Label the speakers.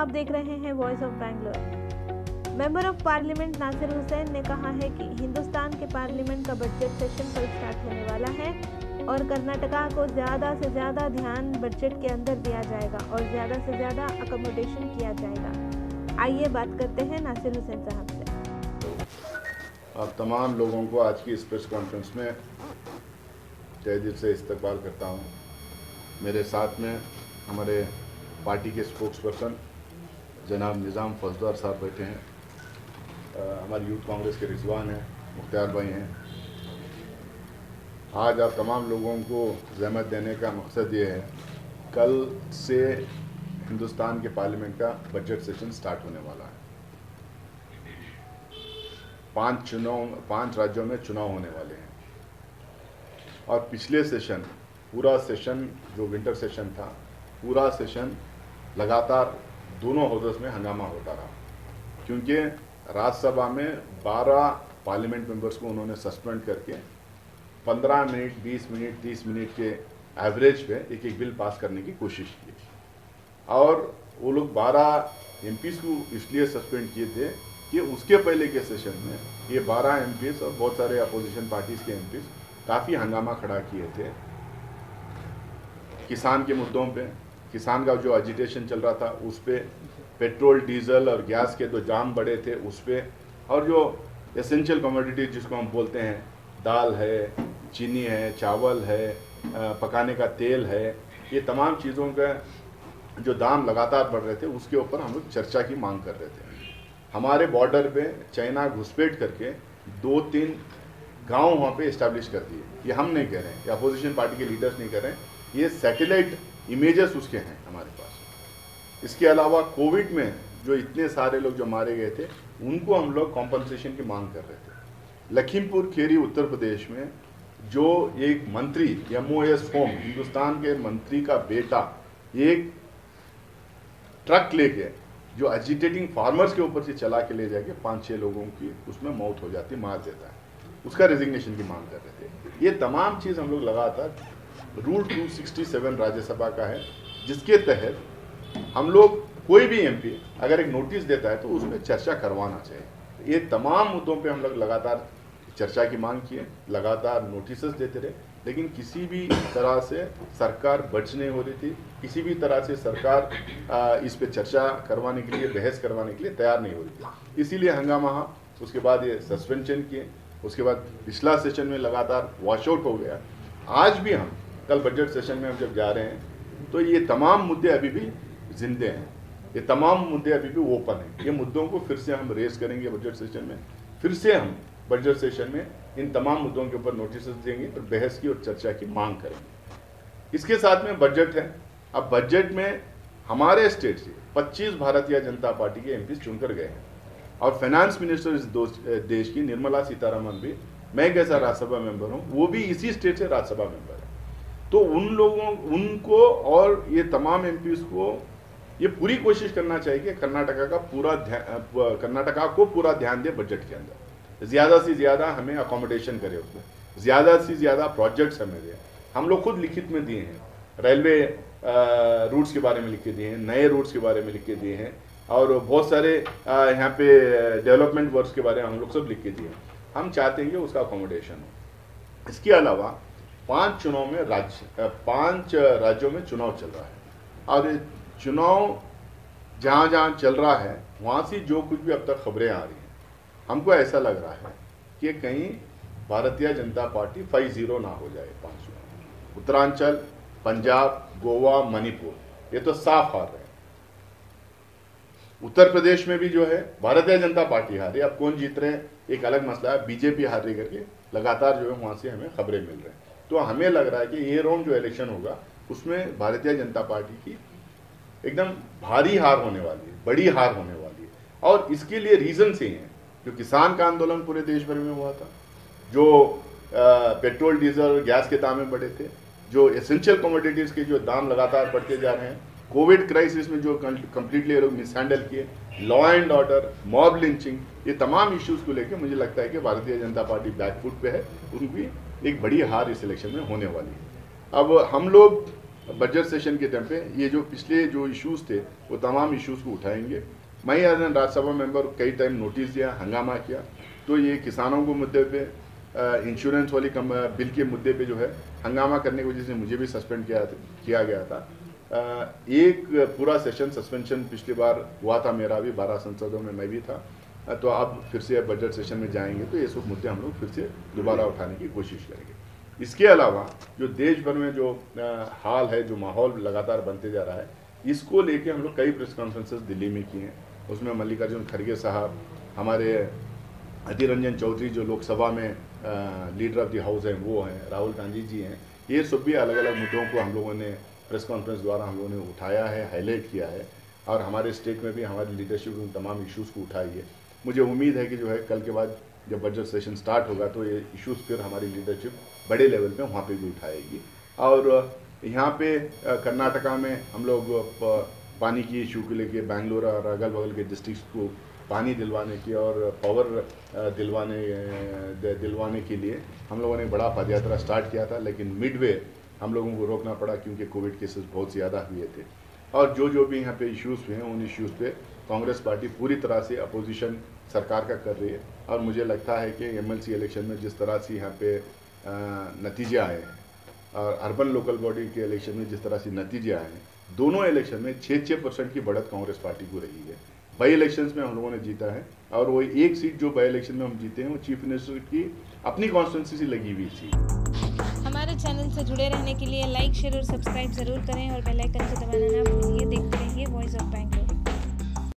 Speaker 1: आप देख रहे हैं voice of Bangalore. Member of parliament Nasir Hussain ने कहा है कि हिंदुस्तान के पार्लियामेंट का बजट सेशन कल स्टार्ट होने वाला है और कर्नाटका को ज़्यादा से ज़्यादा ध्यान बजट के अंदर दिया जाएगा और ज़्यादा से ज़्यादा अकोमोडेशन किया जाएगा। आइए बात करते हैं नासिर हुसैन साहब से।
Speaker 2: आप तमाम लोगों को आज की इस प्रेस कॉन्फ्रेंस में तहे दिल से इस्तकबाल करता हूँ। मेरे साथ में हमारे पार्टी के स्पोक्स पर्सन जनाब निज़ाम फौजदार साहब बैठे हैं, हमारी यूथ कांग्रेस के रिजवान हैं, मुख्तार भाई हैं। आज आप तमाम लोगों को ज़हमत देने का मकसद ये है, कल से हिंदुस्तान के पार्लियामेंट का बजट सेशन स्टार्ट होने वाला है। 5 राज्यों में चुनाव होने वाले हैं और पिछले सेशन पूरा सेशन जो विंटर सेशन था, पूरा सेशन लगातार दोनों हाउसेस में हंगामा होता रहा, क्योंकि राज्यसभा में 12 पार्लियामेंट मेंबर्स को उन्होंने सस्पेंड करके 15 मिनट, 20 मिनट, 30 मिनट के एवरेज पे एक बिल पास करने की कोशिश की और वो लोग 12 एमपीज़ को इसलिए सस्पेंड किए थे कि उसके पहले के सेशन में ये 12 एमपीज़ और बहुत सारे अपोजिशन पार्टीज़ के एमपीज़ काफ़ी हंगामा खड़ा किए थे किसान के मुद्दों पे। किसान का जो एजिटेशन चल रहा था उस पे, पेट्रोल, डीजल और गैस के जो दाम बढ़े थे उस पे, और जो एसेंशियल कमोडिटी जिसको हम बोलते हैं, दाल है, चीनी है, चावल है, पकाने का तेल है, ये तमाम चीज़ों का जो दाम लगातार बढ़ रहे थे उसके ऊपर हम लोग चर्चा की मांग कर रहे थे। हमारे बॉर्डर पे चाइना घुसपैठ करके 2-3 गांव वहाँ पे इस्टेब्लिश कर दिए। ये हम नहीं कह रहे हैं, ये अपोजिशन पार्टी के लीडर्स नहीं कह रहे हैं, ये सैटेलाइट इमेजेस उसके हैं हमारे पास। इसके अलावा कोविड में जो इतने सारे लोग जो मारे गए थे उनको हम लोग कॉम्पनसेशन की मांग कर रहे थे। लखीमपुर खीरी उत्तर प्रदेश में जो एक मंत्री MOS होम, हिंदुस्तान के मंत्री का बेटा एक ट्रक लेके जो एजिटेटिंग फार्मर्स के ऊपर से चला के ले जाके 5-6 लोगों की उसमें मौत हो जाती, मार देता है, उसका रेजिग्नेशन की मांग कर रहे थे। ये तमाम चीज़ हम लोग लगातार रूल 267 राज्यसभा का है, जिसके तहत हम लोग कोई भी MP अगर एक नोटिस देता है तो उसमें चर्चा करवाना चाहिए। ये तमाम मुद्दों पे हम लोग लगातार चर्चा की मांग किए, लगातार नोटिस देते रहे, लेकिन किसी भी तरह से सरकार बच नहीं हो रही थी, किसी भी तरह से सरकार इस पे चर्चा करवाने के लिए, बहस करवाने के लिए तैयार नहीं हो रही थी। इसीलिए हंगामा, उसके बाद ये सस्पेंशन किए, उसके बाद पिछला सेशन में लगातार वॉशआउट हो गया। आज भी हम कल बजट सेशन में हम जब जा रहे हैं तो ये तमाम मुद्दे अभी भी जिंदे हैं, ये तमाम मुद्दे अभी भी ओपन हैं। ये मुद्दों को फिर से हम रेस करेंगे बजट सेशन में, फिर से हम बजट सेशन में इन तमाम मुद्दों के ऊपर नोटिस देंगे और बहस की और चर्चा की मांग करेंगे। इसके साथ में बजट है। अब बजट में हमारे स्टेट से 25 भारतीय जनता पार्टी के MP चुनकर गए हैं और फाइनेंस मिनिस्टर इस देश की निर्मला सीतारमण भी, मैं कैसा राज्यसभा मेंबर हूँ, वो भी इसी स्टेट से राज्यसभा मेंबर है। तो उनको और ये तमाम MPs को ये पूरी कोशिश करना चाहिए कि कर्नाटका को पूरा ध्यान दे बजट के अंदर, ज़्यादा से ज़्यादा हमें अकोमोडेशन करे, उसको ज़्यादा से ज़्यादा प्रोजेक्ट्स हमें दे। हम लोग खुद लिखित में दिए हैं, रेलवे रूट्स के बारे में लिख के दिए हैं, नए रूट्स के बारे में लिख के दिए हैं और बहुत सारे यहाँ पे डेवलपमेंट वर्क्स के बारे में हम लोग सब लिख के दिए हैं। हम चाहते हैं कि उसका अकोमोडेशन हो। इसके अलावा 5 राज्यों में चुनाव चल रहा है और चुनाव जहाँ जहाँ चल रहा है वहाँ से जो कुछ भी अब तक खबरें आ रही हैं, हमको ऐसा लग रहा है कि कहीं भारतीय जनता पार्टी 5-0 ना हो जाए 5 चुनाव। उत्तरांचल, पंजाब, गोवा, मणिपुर, ये तो साफ हार रहे हैं। उत्तर प्रदेश में भी जो है भारतीय जनता पार्टी हार रही है। अब कौन जीत रहे हैं एक अलग मसला है, बीजेपी हार रही करके लगातार जो है वहाँ से हमें खबरें मिल रही हैं। तो हमें लग रहा है कि ये राउंड जो इलेक्शन होगा उसमें भारतीय जनता पार्टी की एकदम भारी हार होने वाली है, बड़ी हार होने वाली है। और इसके लिए रीजन से हैं, जो किसान का आंदोलन पूरे देश भर में हुआ था, जो पेट्रोल, डीजल, गैस के दाम बढ़े थे, जो एसेंशियल कमोडिटीज़ के जो दाम लगातार बढ़ते जा रहे हैं, कोविड क्राइसिस में जो कम्प्लीटली लोग मिसहैंडल किए, law and order, mob lynching, ये तमाम इश्यूज़ को लेकर मुझे लगता है कि भारतीय जनता पार्टी बैकफुट पे है, उनकी एक बड़ी हार इस इलेक्शन में होने वाली है। अब हम लोग बजट सेशन के टाइम पे ये जो पिछले जो इश्यूज़ थे वो तमाम इश्यूज़ को उठाएंगे। मैं एज एन राज्यसभा मेंबर कई टाइम नोटिस दिया, हंगामा किया, तो ये किसानों को मुद्दे पे इंश्योरेंस वाली बिल के मुद्दे पे जो है हंगामा करने की वजह से मुझे भी सस्पेंड किया गया था। एक पूरा सेशन सस्पेंशन पिछली बार हुआ था मेरा भी, 12 संसदों में मैं भी था। तो अब फिर से बजट सेशन में जाएंगे तो ये सब मुद्दे हम लोग फिर से दोबारा उठाने की कोशिश करेंगे। इसके अलावा जो देश भर में जो हाल है, जो माहौल लगातार बनते जा रहा है, इसको लेके हम लोग कई प्रेस कॉन्फ्रेंसेस दिल्ली में किए हैं। उसमें मल्लिकार्जुन खड़गे साहब, हमारे अधीर रंजन चौधरी जो लोकसभा में लीडर ऑफ द हाउस हैं वो हैं, राहुल गांधी जी हैं, ये सब भी अलग अलग मुद्दों को हम लोगों ने प्रेस कॉन्फ्रेंस द्वारा हम लोगों ने उठाया है, हाईलाइट किया है। और हमारे स्टेट में भी हमारी लीडरशिप उन तमाम इश्यूज़ को उठाई है। मुझे उम्मीद है कि जो है कल के बाद जब बजट सेशन स्टार्ट होगा तो ये इश्यूज़ फिर हमारी लीडरशिप बड़े लेवल पे वहाँ पे भी उठाएगी। और यहाँ पे कर्नाटका में हम लोग पानी की इशू को लेके बेंगलुरु और अगल बगल के डिस्ट्रिक्ट को पानी दिलवाने की और पावर दिलवाने के लिए हम लोगों ने बड़ा पदयात्रा स्टार्ट किया था, लेकिन मिडवे हम लोगों को रोकना पड़ा क्योंकि कोविड केसेस बहुत ज़्यादा हुए थे। और जो भी यहाँ पे इश्यूज़ हुए हैं उन इश्यूज़ पे कांग्रेस पार्टी पूरी तरह से अपोजिशन सरकार का कर रही है। और मुझे लगता है कि एमएलसी इलेक्शन में जिस तरह से यहाँ पे नतीजे आए हैं और अर्बन लोकल बॉडी के इलेक्शन में जिस तरह से नतीजे आए हैं, दोनों इलेक्शन में 6% की बढ़त कांग्रेस पार्टी को रही है। बाई इलेक्शंस में हम लोगों ने जीता है और वो एक सीट जो बाई इलेक्शन में हम जीते हैं वो चीफ मिनिस्टर की अपनी कॉन्स्टिट्यूंसी से लगी हुई थी।
Speaker 1: हमारे चैनल से जुड़े रहने के लिए लाइक, शेयर और सब्सक्राइब जरूर करें और बेल आइकन को दबाना ना भूलिए। देखते रहिए वॉइस ऑफ बैंगलोर।